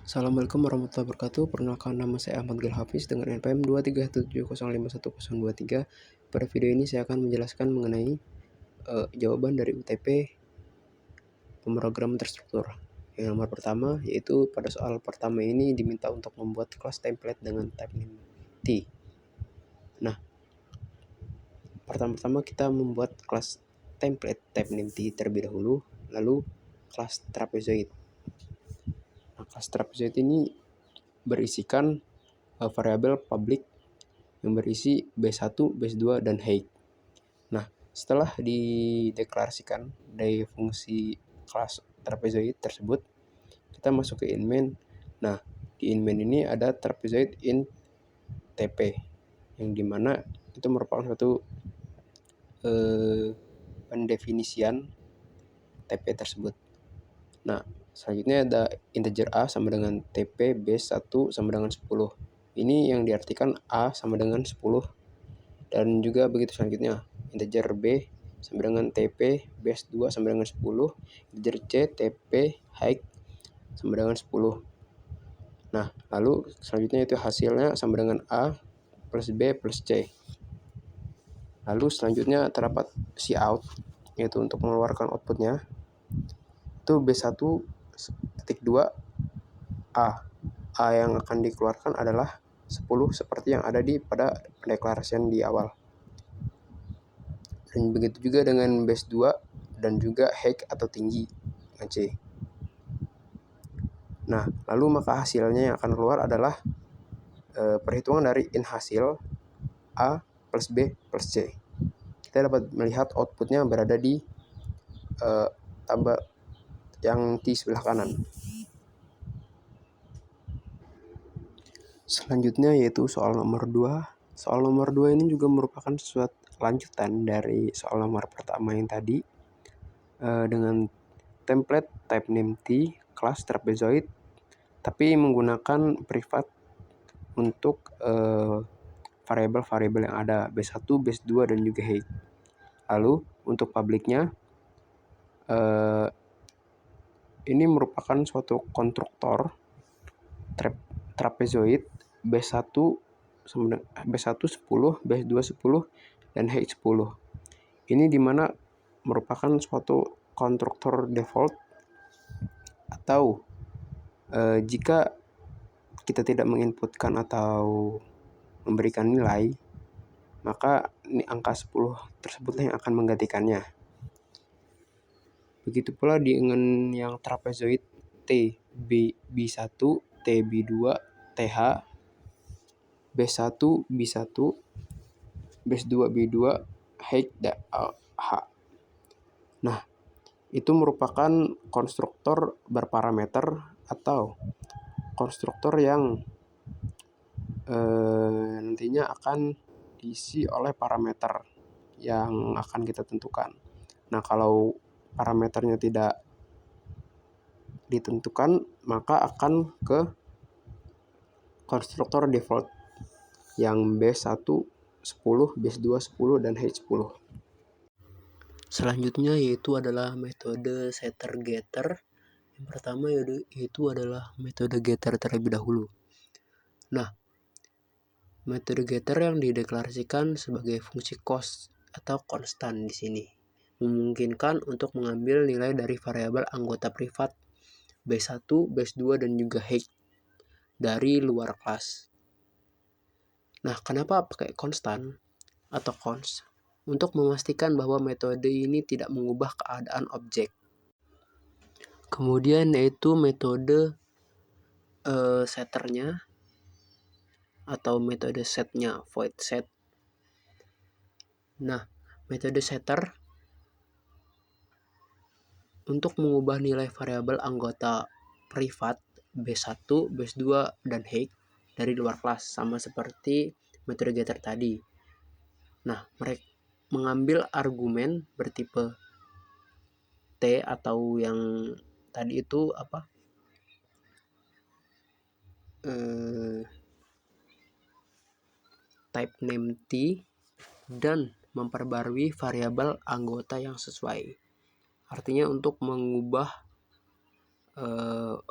Assalamualaikum warahmatullahi wabarakatuh. Perkenalkan, nama saya Ahmad Gil Hafiz dengan NPM 237051053. Pada video ini saya akan menjelaskan mengenai jawaban dari UTP pemrograman terstruktur. Yang nomor pertama yaitu pada soal pertama ini diminta untuk membuat kelas template dengan type name T. Nah, pertama-tama kita membuat kelas template type name T terlebih dahulu, lalu kelas trapezoid. Nah, kelas trapezoid ini berisikan variabel public yang berisi base1, base2, dan height. Nah, setelah dideklarasikan dari fungsi kelas trapezoid tersebut, kita masuk ke inmain. Nah, di inmain ini ada trapezoid in TP, yang dimana itu merupakan suatu pendefinisian TP tersebut. Nah, selanjutnya ada integer A sama dengan TP base 1 sama dengan 10. Ini yang diartikan A sama dengan 10. Dan juga begitu selanjutnya. Integer B sama dengan TP base 2 sama dengan 10. Integer C TP height sama dengan 10. Nah, lalu selanjutnya itu hasilnya sama dengan A plus B plus C. Lalu selanjutnya terdapat cout, yaitu untuk mengeluarkan outputnya. Itu B1.2 A. A yang akan dikeluarkan adalah 10 seperti yang ada pada pendeklarasian di awal. Dan begitu juga dengan base 2 dan juga height atau tinggi dengan C. Nah, lalu maka hasilnya yang akan keluar adalah perhitungan dari in hasil A plus B plus C. Kita dapat melihat outputnya berada di tabel yang di sebelah kanan. Selanjutnya yaitu soal nomor 2. Soal nomor 2 ini juga merupakan suatu lanjutan dari soal nomor pertama yang tadi, dengan template type name T, kelas trapezoid, tapi menggunakan privat untuk variabel-variabel yang ada base1, base2, dan juga height. Lalu untuk publiknya ini merupakan suatu konstruktor trapezoid base1 10, base2 10, dan height 10. Ini dimana merupakan suatu konstruktor default, atau jika kita tidak menginputkan atau memberikan nilai, maka ini angka 10 tersebutlah yang akan menggantikannya. Begitu pula dengan yang trapezoid T B1, T B2, TH, B1 B1, B2 B2, height H. Nah, itu merupakan konstruktor berparameter atau konstruktor yang nantinya akan diisi oleh parameter yang akan kita tentukan. Nah, kalau parameternya tidak ditentukan, maka akan ke konstruktor default yang B1 10, B2 10, dan height 10. Selanjutnya yaitu adalah metode setter getter. Yang pertama yaitu adalah metode getter terlebih dahulu. Nah, metode getter yang dideklarasikan sebagai fungsi cost atau konstan di sini memungkinkan untuk mengambil nilai dari variabel anggota privat base1, base2, dan juga height dari luar kelas. Nah, kenapa pakai konstan atau cons? Untuk memastikan bahwa metode ini tidak mengubah keadaan objek. Kemudian yaitu metode setternya atau metode setnya, void set. Nah, metode setter untuk mengubah nilai variabel anggota privat B1, B2, dan height dari luar kelas, sama seperti metode getter tadi. Nah, mereka mengambil argumen bertipe T atau yang tadi itu type name T, dan memperbarui variabel anggota yang sesuai. Artinya untuk mengubah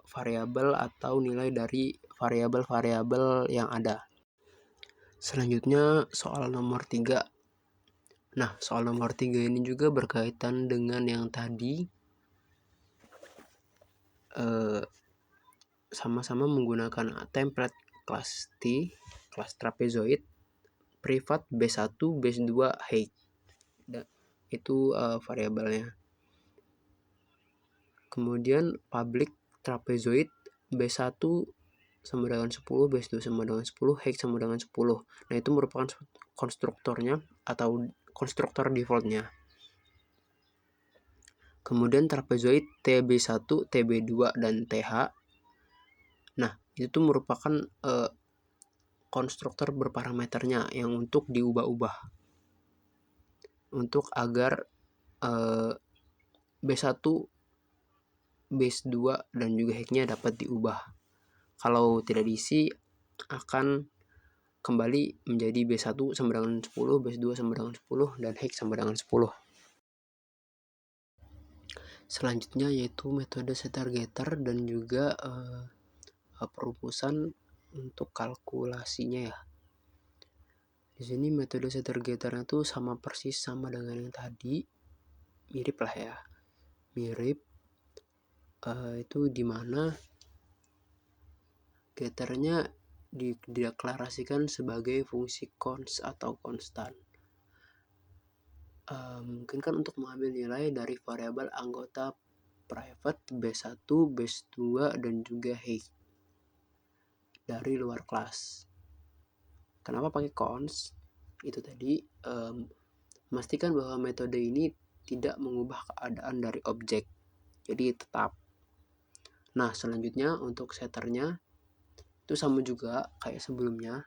variabel atau nilai dari variabel-variabel yang ada. Selanjutnya soal nomor 3. Nah, soal nomor 3 ini juga berkaitan dengan yang tadi, sama-sama menggunakan template kelas T, kelas trapezoid, privat base 1, base 2, height. Itu variabelnya. Kemudian public trapezoid base 1 sama dengan 10, base 2 sama dengan 10, height sama dengan 10. Nah, itu merupakan konstruktornya atau konstruktor defaultnya. Kemudian trapezoid TB1, TB2, dan TH. Nah, itu merupakan konstruktor berparameternya yang untuk diubah-ubah. Untuk agar B1, base 2, dan juga height-nya dapat diubah. Kalau tidak diisi, akan kembali menjadi B1 sama dengan 10, base 2 sama dengan 10, dan height sama dengan 10. Selanjutnya yaitu metode setter-getter dan juga perumusan untuk kalkulasinya ya. Di sini metode setter-getternya tuh sama persis sama dengan yang tadi, mirip lah ya, mirip. Itu dimana getternya dideklarasikan sebagai fungsi const atau konstan. Mungkin kan untuk mengambil nilai dari variabel anggota private base 1, base 2, dan juga height dari luar kelas. Kenapa pakai const? Itu tadi memastikan bahwa metode ini tidak mengubah keadaan dari objek, jadi tetap. Nah, selanjutnya untuk setternya itu sama juga kayak sebelumnya.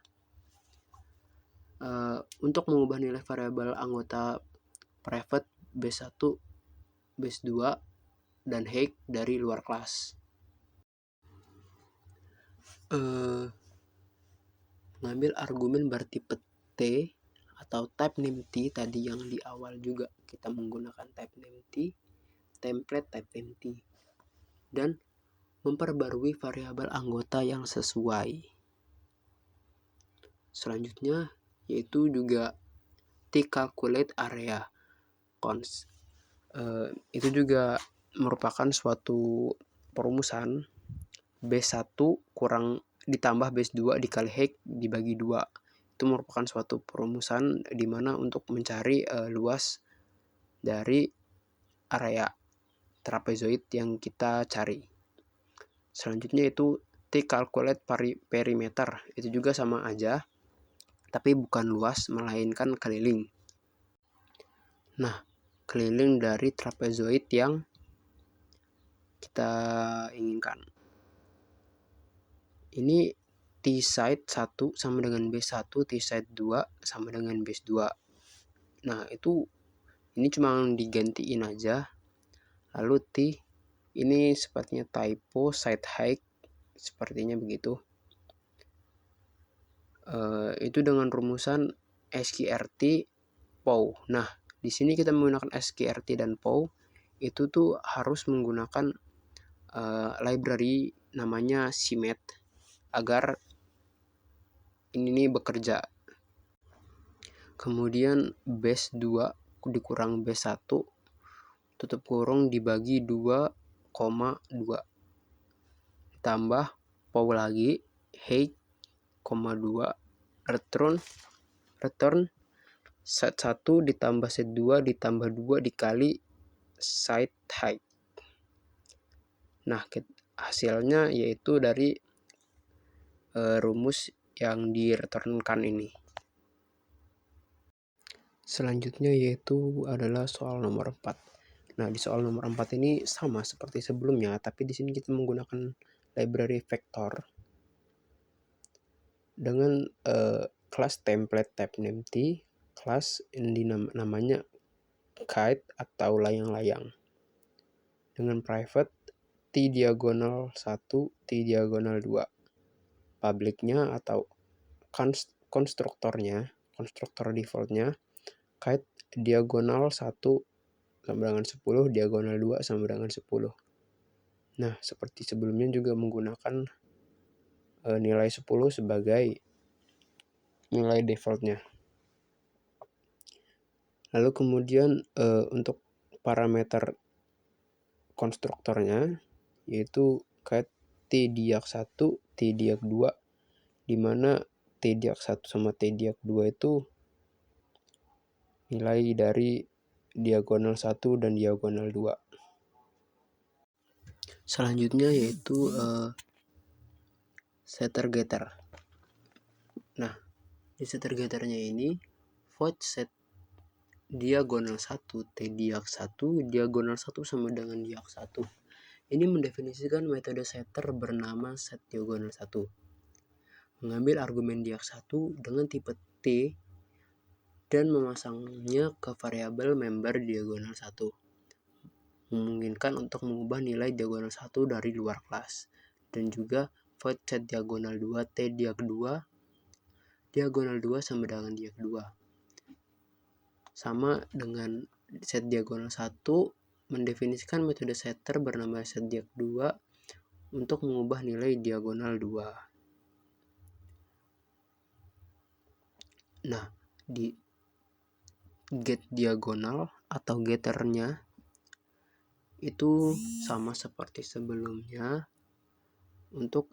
Untuk mengubah nilai variabel anggota private base 1, base 2, dan height dari luar kelas. Mengambil argumen bertipe T atau type name T tadi yang di awal juga kita menggunakan type name T, template type name T, dan memperbarui variabel anggota yang sesuai. Selanjutnya yaitu juga T calculate area const. Itu juga merupakan suatu perumusan base 1 kurang ditambah base 2 dikali height dibagi 2. Itu merupakan suatu perumusan di mana untuk mencari luas dari area trapezoid yang kita cari. Selanjutnya itu T calculate perimeter. Itu juga sama aja, tapi bukan luas melainkan keliling. Nah, keliling dari trapezoid yang kita inginkan. Ini T-side 1 sama dengan base 1, T-side 2 sama dengan base 2. Nah, ini cuma digantiin aja. Lalu T ini sepertinya typo, side height sepertinya begitu. Itu dengan rumusan SQRT POW. Nah, di sini kita menggunakan SQRT dan POW. Itu tuh harus menggunakan library namanya CMAT agar ini bekerja. Kemudian base 2 dikurang base 1 tutup kurung dibagi 2,2 tambah POW lagi height, 2 return set 1 ditambah set 2 ditambah 2 dikali side height. Nah, hasilnya yaitu dari rumus yang direturnkan ini. Selanjutnya yaitu adalah soal nomor 4. Nah, di soal nomor 4 ini sama seperti sebelumnya, tapi di sini kita menggunakan library vector dengan kelas template type name T, kelas yang namanya kite atau layang-layang, dengan private T diagonal 1, T diagonal 2. Publicnya atau konstruktor defaultnya kite diagonal 1 sama dengan 10, diagonal 2 sama dengan 10. Nah, seperti sebelumnya juga menggunakan nilai 10 sebagai nilai defaultnya. Lalu kemudian untuk parameter konstruktornya yaitu t-1, t-2, di mana t-1 sama t-2 itu nilai dari diagonal 1 dan diagonal 2. Selanjutnya yaitu setter getter. Nah, di setter getternya ini void set diagonal 1 t-1 diagonal 1 sama dengan diag 1. Ini mendefinisikan metode setter bernama set diagonal 1. Mengambil argumen diag 1 dengan tipe T dan memasangnya ke variabel member diagonal 1. Memungkinkan untuk mengubah nilai diagonal 1 dari luar kelas. Dan juga void set diagonal 2 T diag 2 diagonal 2 sama dengan diag 2. Sama dengan set diagonal 1 mendefinisikan metode setter bernama set diag 2 untuk mengubah nilai diagonal 2. Nah, di get diagonal atau getternya itu sama seperti sebelumnya untuk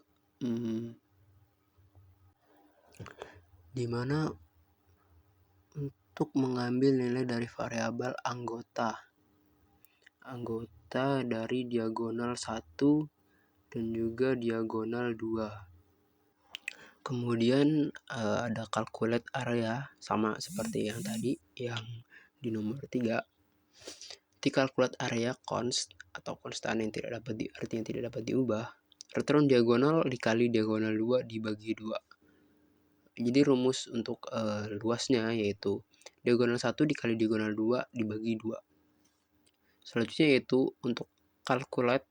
dimana untuk mengambil nilai dari variabel anggota dari diagonal 1 dan juga diagonal 2. Kemudian ada calculate area sama seperti yang tadi yang di nomor 3. Di calculate area const atau konstan yang tidak dapat artinya tidak dapat diubah, return diagonal dikali diagonal 2 dibagi 2. Jadi rumus untuk luasnya yaitu diagonal 1 dikali diagonal 2 dibagi 2. Selanjutnya yaitu untuk calculate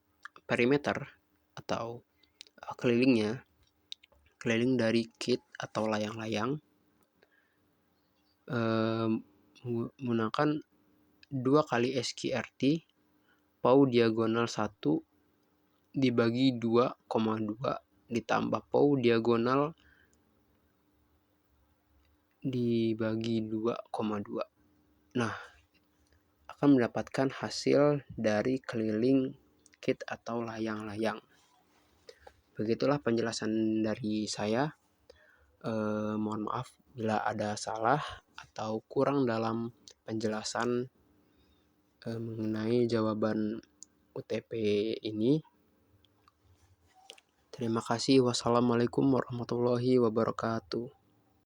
perimeter atau kelilingnya, keliling dari kit atau layang-layang menggunakan 2 kali SQRT PAU diagonal 1 dibagi 2,2 ditambah PAU diagonal dibagi 2,2. Nah, akan mendapatkan hasil dari keliling kit atau layang-layang. Begitulah penjelasan dari saya. Mohon maaf bila ada salah atau kurang dalam penjelasan mengenai jawaban UTP ini. Terima kasih. Wassalamualaikum warahmatullahi wabarakatuh.